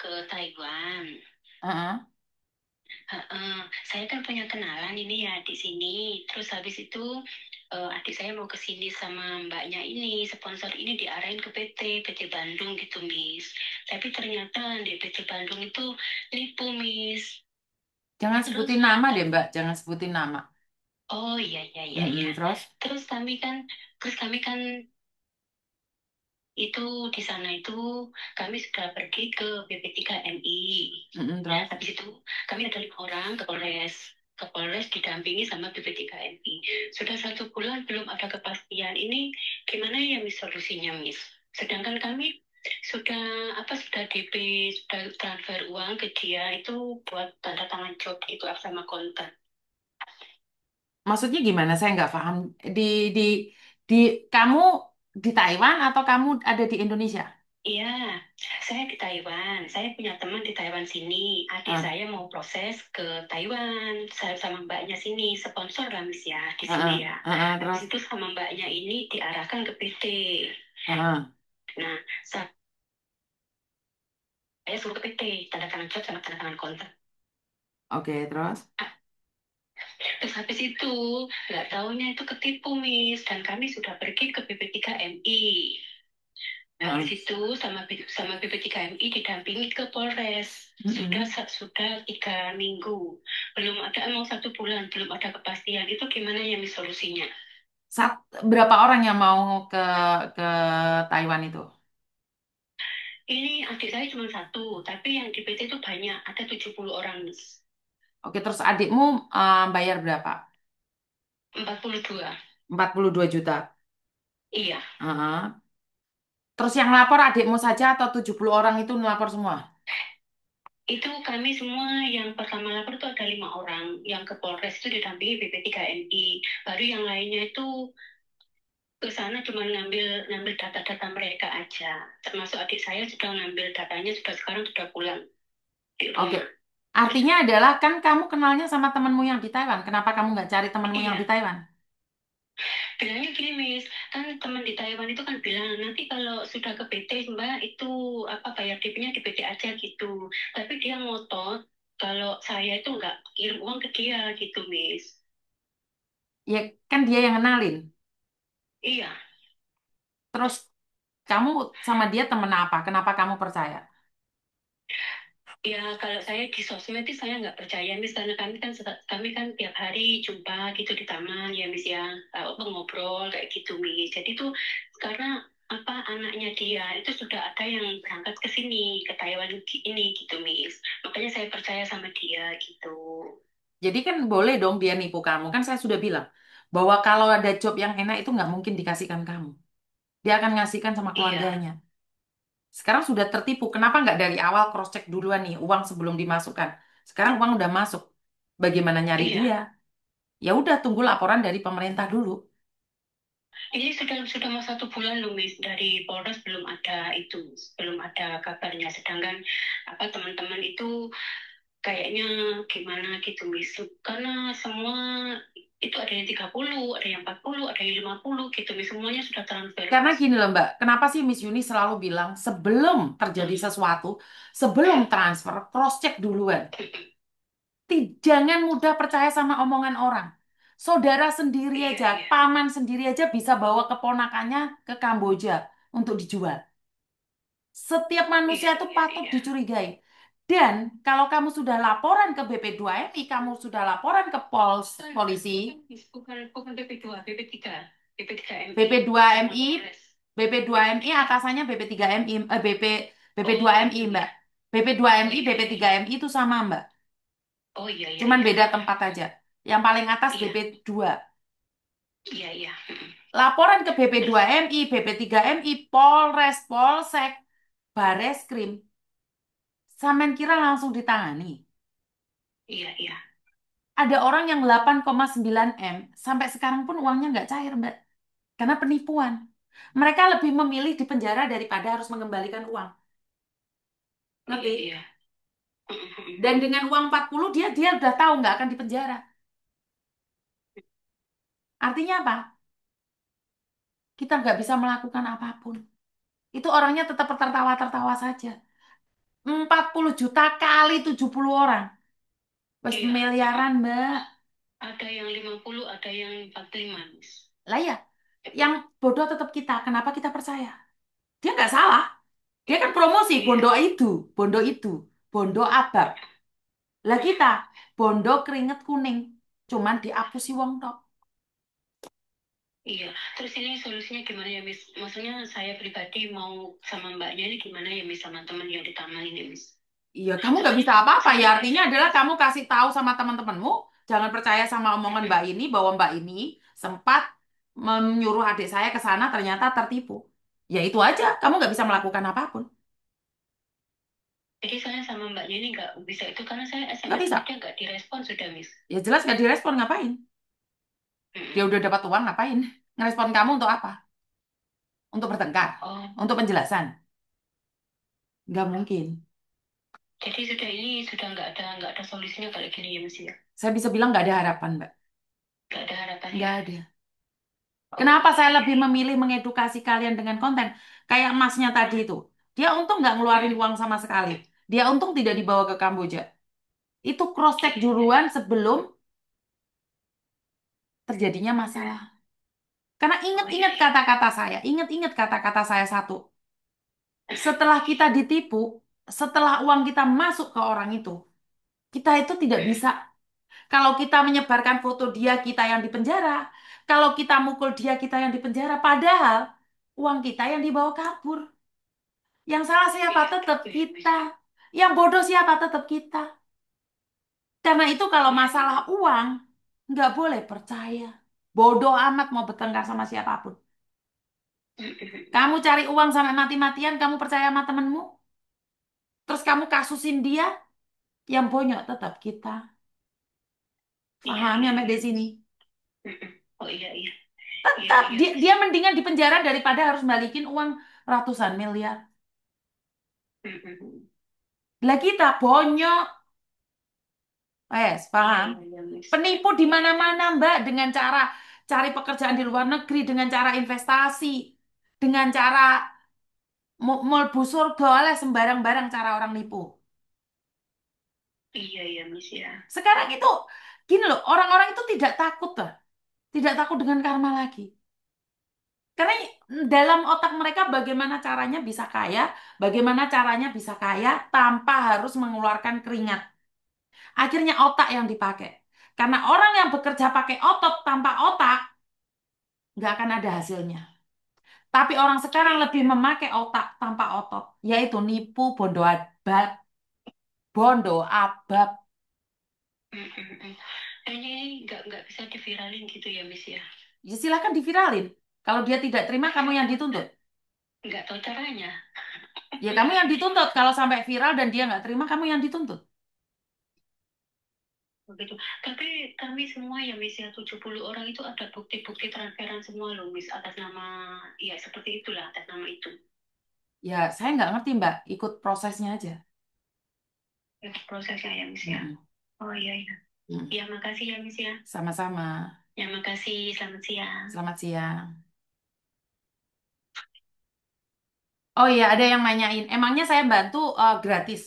ke Taiwan. Heeh. Heeh. Saya kan punya kenalan ini ya di sini. Terus habis itu adik saya mau ke sini sama mbaknya ini, sponsor ini diarahin ke PT Bandung gitu, Miss. Tapi ternyata di PT Bandung itu nipu, Miss. Jangan Terus, sebutin nama deh, Mbak. Jangan sebutin nama. oh iya iya iya iya. Mm-mm, terus? Terus kami kan, terus kami kan itu di sana itu kami sudah pergi ke BP3MI. Mm-mm, terus? Habis itu kami ada 5 orang ke Polres. Ke Polres didampingi sama BP3MI. Sudah 1 bulan belum ada kepastian. Ini gimana ya Miss solusinya Miss? Sedangkan kami sudah sudah DP, sudah transfer uang ke dia itu buat tanda tangan job itu sama kontrak. Maksudnya gimana? Saya nggak paham. Di, di, di, kamu di Taiwan atau kamu ada di Indonesia? Iya, saya di Taiwan. Saya punya teman di Taiwan sini. Adik Ah, saya mau proses ke Taiwan. Saya sama mbaknya sini, sponsor lah Miss ya, di ah, sini ah, ya. ah, ah, Habis terus? itu sama mbaknya ini diarahkan ke PT. Ah, ah. Nah, saya suruh ke PT, tanda tangan job sama tanda tangan kontrak. Oke, terus? Terus habis itu, nggak taunya itu ketipu Miss. Dan kami sudah pergi ke BP3MI. Ah, Habis ah. itu sama BP3MI didampingi ke Polres. Sudah Mm-mm. sudah 3 minggu, belum ada mau 1 bulan, belum ada kepastian. Itu gimana ya mis solusinya? Berapa orang yang mau ke Taiwan itu? Ini adik saya cuma satu, tapi yang di PT itu banyak, ada 70 orang mis. Oke, terus adikmu bayar berapa? 42. 42 juta. Iya, Ah, ah. Terus yang lapor adikmu saja atau 70 orang itu melapor semua? itu kami semua yang pertama lapor itu ada 5 orang. Yang ke Polres itu didampingi BP3MI. Baru yang lainnya itu ke sana cuma ngambil ngambil data-data mereka aja. Termasuk adik saya sudah ngambil datanya, sudah sekarang sudah pulang di Oke. rumah. Artinya adalah kan kamu kenalnya sama temanmu yang di Taiwan. Kenapa kamu nggak cari temanmu yang di Iya, Taiwan? bilangnya gini, Miss. Kan teman di Taiwan itu kan bilang, nanti kalau sudah ke PT, Mbak, itu bayar DP-nya di PT aja gitu. Tapi dia ngotot kalau saya itu nggak kirim uang ke dia gitu, Miss. Ya kan dia yang kenalin. Iya, Terus kamu sama dia temen apa? Kenapa kamu percaya? ya kalau saya di sosmed itu saya nggak percaya, Miss, karena kami kan tiap hari jumpa gitu di taman, ya, Miss ya, ngobrol kayak gitu, Miss. Jadi tuh karena anaknya dia itu sudah ada yang berangkat ke sini ke Taiwan ini gitu, Miss. Makanya saya percaya sama dia gitu. Jadi kan boleh dong dia nipu kamu. Kan saya sudah bilang bahwa kalau ada job yang enak itu nggak mungkin dikasihkan kamu. Dia akan ngasihkan sama Iya, keluarganya. Sekarang sudah tertipu. Kenapa nggak dari awal cross check duluan nih uang sebelum dimasukkan? Sekarang uang udah masuk. Bagaimana nyari iya. dia? Ya udah tunggu laporan dari pemerintah dulu. Ini sudah mau 1 bulan loh, Miss. Dari Polres belum ada itu, belum ada kabarnya. Sedangkan teman-teman itu kayaknya gimana gitu, Miss. Karena semua itu ada yang 30, ada yang 40, ada yang 50 gitu, Miss. Semuanya sudah transfer, Karena Miss. gini loh Mbak, kenapa sih Miss Yuni selalu bilang sebelum terjadi sesuatu, sebelum transfer, cross check duluan. Jangan mudah percaya sama omongan orang. Saudara sendiri Iya, aja, iya. paman sendiri aja bisa bawa keponakannya ke Kamboja untuk dijual. Setiap manusia Iya, itu iya, patut iya. dicurigai. Dan kalau kamu sudah laporan ke BP2MI, kamu sudah laporan ke polisi, Bukan, Miss. Bukan BP2, BP3. BP3MI sama BP2MI, Polres. BP2MI BP3. atasannya BP3MI, Oh BP2MI gitu Mbak. ya. Oh BP2MI, iya, iya, iya. BP3MI itu sama Mbak. Oh iya, iya, Cuman iya. beda tempat aja. Yang paling atas Iya, BP2. iya, iya. Laporan ke Terus, BP2MI, BP3MI, Polres, Polsek, Bareskrim. Sampean kira langsung ditangani. iya, iya. Ada orang yang 8,9 M, sampai sekarang pun uangnya nggak cair, Mbak. Karena penipuan. Mereka lebih memilih di penjara daripada harus mengembalikan uang. Iya, Ngerti? iya. Dan dengan uang 40 dia udah tahu nggak akan dipenjara. Artinya apa? Kita nggak bisa melakukan apapun. Itu orangnya tetap tertawa-tertawa saja. 40 juta kali 70 orang. Wes Iya, miliaran, Mbak. ada yang 50, ada yang 45, Miss. Lah ya, yang bodoh tetap kita. Kenapa kita percaya? Dia nggak salah. Dia kan promosi Iya, bondo itu, bondo abab. Lah kita, bondo keringet kuning. Cuman diapusi wong tok. iya. Terus ini solusinya gimana ya, Miss? Maksudnya saya pribadi mau sama mbaknya ini gimana ya, Miss, sama teman yang di taman ini, Miss? Iya, kamu nggak Soalnya bisa apa-apa. saya Ya artinya ngerasa, adalah kamu kasih tahu sama teman-temanmu, jangan percaya sama omongan Mbak ini bahwa Mbak ini sempat menyuruh adik saya ke sana ternyata tertipu. Ya itu aja, kamu nggak bisa melakukan apapun. jadi saya sama mbaknya ini nggak bisa itu karena saya Nggak SMS bisa. mbaknya nggak direspon sudah, Miss. Ya jelas nggak direspon ngapain? Dia Mm-mm. udah dapat uang ngapain? Ngerespon kamu untuk apa? Untuk bertengkar? Oh, Untuk penjelasan? Nggak mungkin. jadi sudah ini sudah nggak ada solusinya kayak gini ya, Miss ya? Saya bisa bilang nggak ada harapan, Mbak. Nggak ada harapan Nggak ya? ada. Oh Kenapa saya iya lebih iya. memilih mengedukasi kalian dengan konten? Kayak emasnya tadi itu. Dia untung nggak ngeluarin Mm-mm. uang sama sekali. Dia untung tidak dibawa ke Kamboja. Itu cross check Iya iya. duluan sebelum terjadinya Mm. masalah. Karena Oh iya ingat-ingat iya. kata-kata saya, ingat-ingat kata-kata saya satu. Setelah kita ditipu, setelah uang kita masuk ke orang itu, kita itu tidak Mm. bisa. Kalau kita menyebarkan foto dia, kita yang dipenjara. Kalau kita mukul dia, kita yang dipenjara. Padahal uang kita yang dibawa kabur. Yang salah siapa? Iya Tetap gitu ya, Miss. kita. Yang bodoh siapa? Tetap kita. Karena itu kalau Iya masalah iya. uang, nggak boleh percaya. Bodoh amat mau bertengkar sama siapapun. Mm-mm. Kamu cari uang sampai mati-matian, kamu percaya sama temenmu, terus kamu kasusin dia, yang bonyok tetap kita. Iya Paham ya, iya Mbak iya, di sini? Miss. Mm-mm. Oh iya iya. Iya Tetap iya, Miss. dia mendingan di penjara daripada harus balikin uang ratusan miliar. Mm-mm. Lah kita bonyok, Iya paham? iya iya, Miss. Penipu di Iya iya. mana-mana, Mbak, dengan cara cari pekerjaan di luar negeri, dengan cara investasi, dengan cara mulbu surga oleh sembarang barang cara orang nipu. Iya iya, Miss ya. Sekarang itu, gini loh, orang-orang itu tidak takut, lah. Tidak takut dengan karma lagi. Karena dalam otak mereka bagaimana caranya bisa kaya, bagaimana caranya bisa kaya tanpa harus mengeluarkan keringat. Akhirnya otak yang dipakai. Karena orang yang bekerja pakai otot tanpa otak, nggak akan ada hasilnya. Tapi orang sekarang Iya lebih iya. memakai otak tanpa otot, yaitu nipu, bondo abab, bondo abab. Mm-mm. Kayaknya ini nggak bisa diviralin gitu ya, Miss ya. Ya silahkan diviralin. Kalau dia tidak terima, kamu yang dituntut. Nggak tahu caranya. Ya kamu yang dituntut. Kalau sampai viral dan dia nggak terima, kamu yang dituntut. Begitu. Tapi kami semua ya, Miss ya, 70 orang itu ada bukti-bukti transferan semua loh, Miss, atas nama, ya seperti itulah, atas nama itu. Ya saya nggak ngerti Mbak, ikut prosesnya aja. Ya, prosesnya ya, Miss ya. Mm-mm. Oh iya, iya. Mm. Ya, makasih ya, Miss ya. Sama-sama. Ya, makasih. Selamat siang. Selamat siang. Oh iya, ada yang nanyain. Emangnya saya bantu gratis?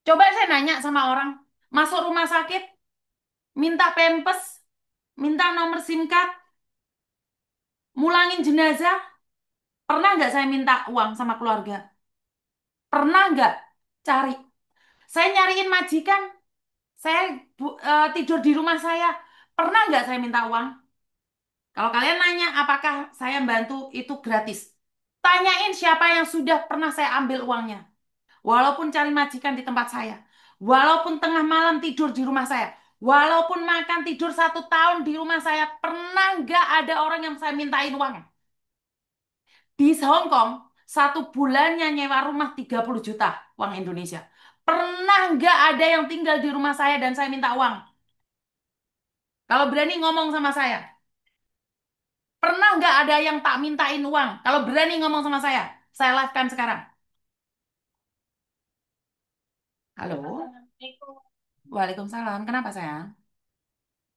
Coba saya nanya sama orang. Masuk rumah sakit, minta pempes, minta nomor SIM card, mulangin jenazah. Pernah nggak saya minta uang sama keluarga? Pernah nggak cari? Saya nyariin majikan. Saya tidur di rumah saya. Pernah nggak saya minta uang? Kalau kalian nanya apakah saya bantu itu gratis, tanyain siapa yang sudah pernah saya ambil uangnya. Walaupun cari majikan di tempat saya, walaupun tengah malam tidur di rumah saya, walaupun makan tidur 1 tahun di rumah saya, pernah nggak ada orang yang saya mintain uang? Di Hong Kong, 1 bulannya nyewa rumah 30 juta uang Indonesia. Pernah nggak ada yang tinggal di rumah saya dan saya minta uang? Kalau berani ngomong sama saya. Pernah nggak ada yang tak mintain uang? Kalau berani ngomong sama saya live-kan sekarang. Halo? Assalamualaikum. Waalaikumsalam. Kenapa sayang?